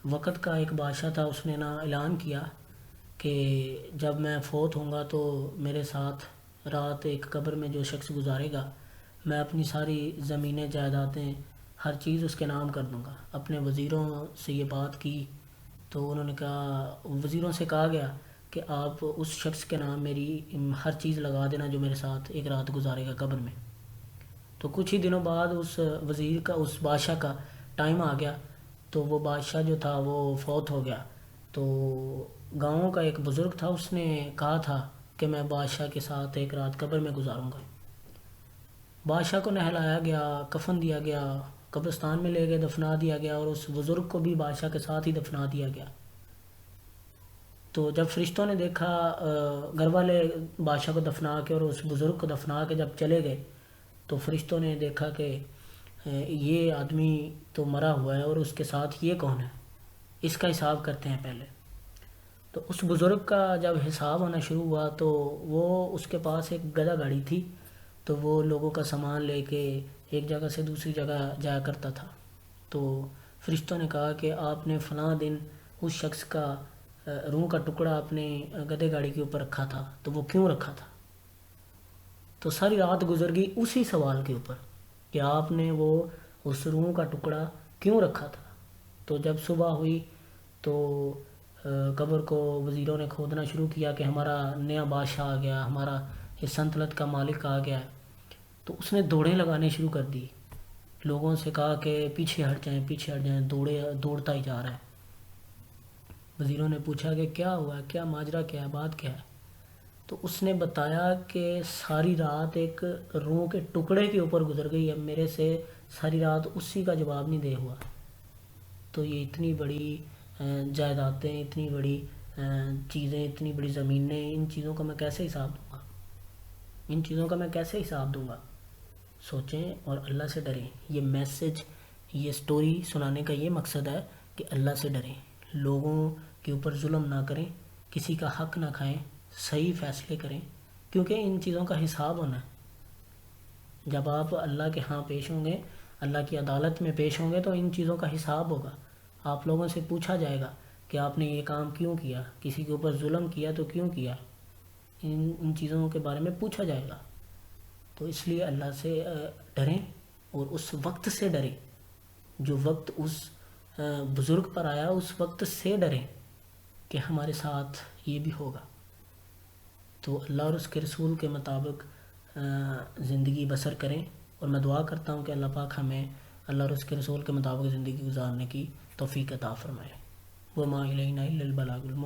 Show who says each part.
Speaker 1: وقت کا ایک بادشاہ تھا، اس نے نا اعلان کیا کہ جب میں فوت ہوں گا تو میرے ساتھ رات ایک قبر میں جو شخص گزارے گا، میں اپنی ساری زمینیں جائیدادیں ہر چیز اس کے نام کر دوں گا۔ اپنے وزیروں سے یہ بات کی تو انہوں نے کہا، وزیروں سے کہا گیا کہ آپ اس شخص کے نام میری ہر چیز لگا دینا جو میرے ساتھ ایک رات گزارے گا قبر میں۔ تو کچھ ہی دنوں بعد اس وزیر کا، اس بادشاہ کا ٹائم آ گیا، تو وہ بادشاہ جو تھا وہ فوت ہو گیا۔ تو گاؤں کا ایک بزرگ تھا، اس نے کہا تھا کہ میں بادشاہ کے ساتھ ایک رات قبر میں گزاروں گا۔ بادشاہ کو نہلایا گیا، کفن دیا گیا، قبرستان میں لے گئے، دفنا دیا گیا، اور اس بزرگ کو بھی بادشاہ کے ساتھ ہی دفنا دیا گیا۔ تو جب فرشتوں نے دیکھا، گھر والے بادشاہ کو دفنا کے اور اس بزرگ کو دفنا کے جب چلے گئے، تو فرشتوں نے دیکھا کہ یہ آدمی تو مرا ہوا ہے اور اس کے ساتھ یہ کون ہے، اس کا حساب کرتے ہیں پہلے۔ تو اس بزرگ کا جب حساب ہونا شروع ہوا تو وہ، اس کے پاس ایک گدھا گاڑی تھی، تو وہ لوگوں کا سامان لے کے ایک جگہ سے دوسری جگہ جایا کرتا تھا۔ تو فرشتوں نے کہا کہ آپ نے فلاں دن اس شخص کا روح کا ٹکڑا اپنے گدھے گاڑی کے اوپر رکھا تھا، تو وہ کیوں رکھا تھا؟ تو ساری رات گزر گئی اسی سوال کے اوپر کہ آپ نے وہ اس روح کا ٹکڑا کیوں رکھا تھا۔ تو جب صبح ہوئی تو قبر کو وزیروں نے کھودنا شروع کیا کہ ہمارا نیا بادشاہ آ گیا، ہمارا یہ سلطنت کا مالک آ گیا ہے۔ تو اس نے دوڑیں لگانے شروع کر دی، لوگوں سے کہا کہ پیچھے ہٹ جائیں، پیچھے ہٹ جائیں، دوڑتا ہی جا رہا ہے۔ وزیروں نے پوچھا کہ کیا ہوا ہے، کیا ماجرا، کیا ہے، بات کیا ہے؟ تو اس نے بتایا کہ ساری رات ایک روح کے ٹکڑے کے اوپر گزر گئی ہے، میرے سے ساری رات اسی کا جواب نہیں دے ہوا۔ تو یہ اتنی بڑی جائیدادیں، اتنی بڑی چیزیں، اتنی بڑی زمینیں، ان چیزوں کا میں کیسے حساب دوں گا؟ ان چیزوں کا میں کیسے حساب دوں گا؟ سوچیں اور اللہ سے ڈریں۔ یہ میسج، یہ سٹوری سنانے کا یہ مقصد ہے کہ اللہ سے ڈریں، لوگوں کے اوپر ظلم نہ کریں، کسی کا حق نہ کھائیں، صحیح فیصلے کریں، کیونکہ ان چیزوں کا حساب ہونا ہے۔ جب آپ اللہ کے ہاں پیش ہوں گے، اللہ کی عدالت میں پیش ہوں گے، تو ان چیزوں کا حساب ہوگا۔ آپ لوگوں سے پوچھا جائے گا کہ آپ نے یہ کام کیوں کیا، کسی کے اوپر ظلم کیا تو کیوں کیا، ان چیزوں کے بارے میں پوچھا جائے گا۔ تو اس لیے اللہ سے ڈریں اور اس وقت سے ڈریں جو وقت اس بزرگ پر آیا، اس وقت سے ڈریں کہ ہمارے ساتھ یہ بھی ہوگا۔ تو اللہ اور اس کے رسول کے مطابق زندگی بسر کریں، اور میں دعا کرتا ہوں کہ اللہ پاک ہمیں اللہ اور اس کے رسول کے مطابق زندگی گزارنے کی توفیق عطا فرمائے۔ وما الینا الا البلاغ المبین۔